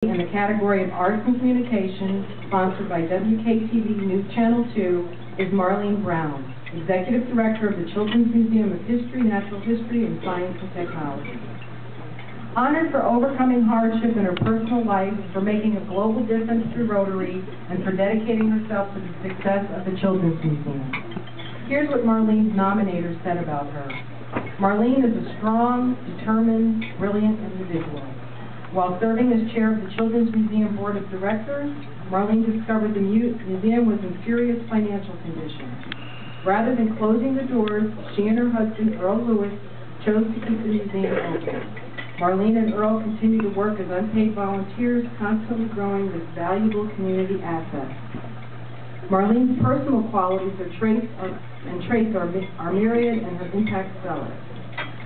in the category of Arts and Communication, sponsored by WKTV News Channel 2, is Marlene Brown, Executive Director of the Children's Museum of History, Natural History, and Science and Technology. Honored for overcoming hardship in her personal life, for making a global difference through Rotary, and for dedicating herself to the success of the Children's Museum. Here's what Marlene's nominator said about her. Marlene is a strong, determined, brilliant individual. While serving as chair of the Children's Museum Board of Directors, Marlene discovered the museum was in serious financial condition. Rather than closing the doors, she and her husband, Earl Lewis, chose to keep the museum open. Marlene and Earl continue to work as unpaid volunteers, constantly growing this valuable community asset. Marlene's personal qualities are traits are myriad, and her impact stellar.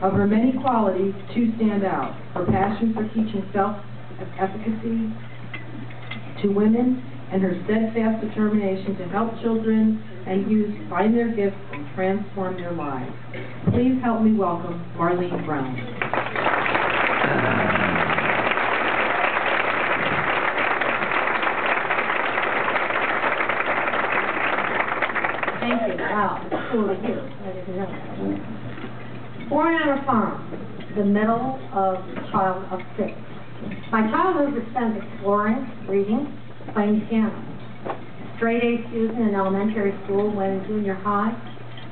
Of her many qualities, two stand out: her passion for teaching self-efficacy to women, and her steadfast determination to help children and youth find their gifts and transform their lives. Please help me welcome Marlene Brown. Thank you. Wow, it's cool to hear. I didn't know that. Born on a farm, the middle of a child of 6. My childhood was spent exploring, reading, playing piano. Straight-A student in elementary school. When in junior high,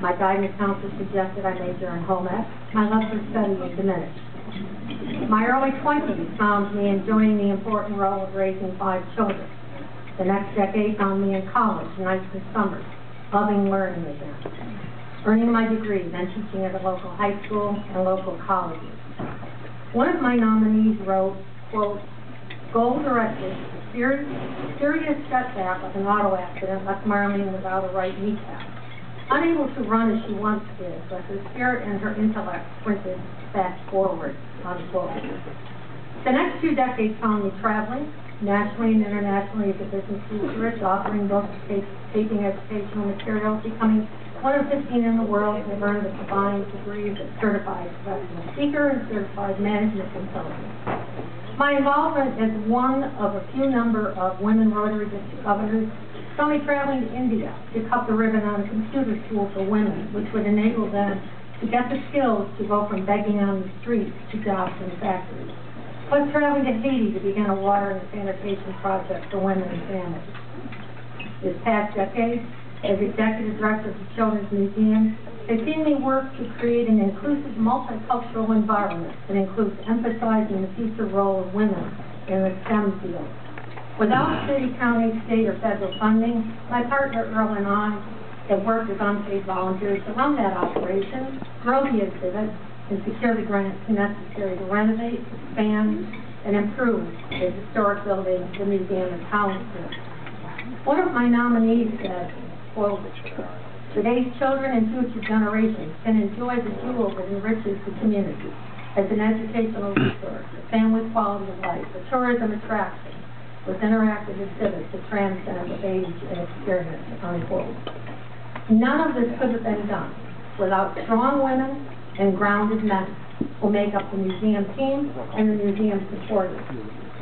my guidance counselor suggested I major in home ec. My love for studying diminished. My early 20s found me enjoying the important role of raising 5 children. The next decade found me in college, nights and summers, loving learning again. Earning my degree, then teaching at a local high school and local colleges. One of my nominees wrote, quote, goal-directed, serious setback of an auto accident left Marlene without a right kneecap. Unable to run as she once did, but her spirit and her intellect sprinted fast forward, unquote. The next 2 decades found me traveling, nationally and internationally as a business futurist, authoring books, taping educational materials, becoming one of 15 in the world to have earned the combined degrees of certified professional speaker and certified management consultant. My involvement as one of a few number of women Rotary District governors saw me traveling to India to cut the ribbon on a computer school for women, which would enable them to get the skills to go from begging on the streets to jobs in factories. Plus traveling to Haiti to begin a water and sanitation project for women and families. This past decade, as Executive Director of the Children's Museum, has seen me work to create an inclusive multicultural environment that includes emphasizing the future role of women in the STEM field. Without city, county, state, or federal funding, my partner Earl and I have worked as unpaid volunteers to run that operation, grow the exhibit, and secure the grants necessary to renovate, expand, and improve the historic buildings the museum is housed in. One of my nominees said, quote, today's children and future generations can enjoy the jewel that enriches the community as an educational resource, a family quality of life, a tourism attraction with interactive exhibits that transcend age and experience, unquote. None of this could have been done without strong women and grounded men who make up the museum team and the museum supporters.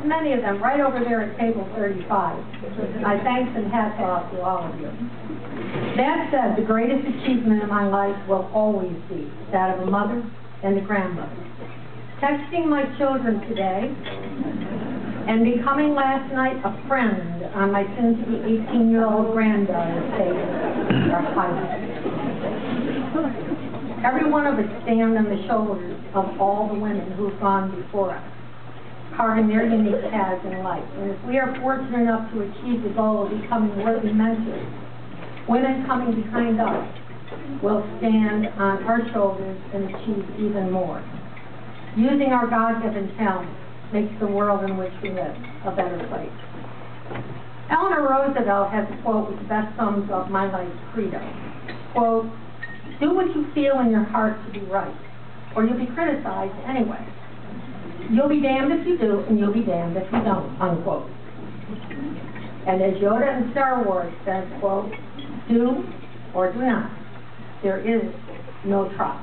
Many of them right over there at table 35. My thanks and hats off to all of you. That said, the greatest achievement in my life will always be that of a mother and a grandmother. Texting my children today and becoming last night a friend on my soon-to-be 18-year-old granddaughter's table are highlights. Every one of us stand on the shoulders of all the women who've gone before us, carving their unique paths in life. And if we are fortunate enough to achieve the goal of becoming worthy mentors, women coming behind us will stand on our shoulders and achieve even more. Using our God-given talent makes the world in which we live a better place. Eleanor Roosevelt has a quote which best sums up my life's credo. Quote, do what you feel in your heart to be right, or you'll be criticized anyway. You'll be damned if you do, and you'll be damned if you don't, unquote. And as Yoda in Star Wars says, quote, do or do not. There is no try,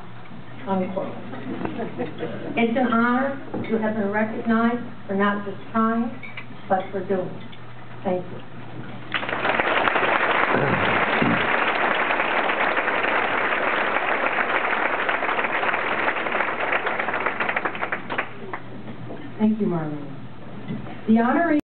unquote. It's an honor to have been recognized for not just trying, but for doing it. Thank you. Thank you, Marlene. The honoree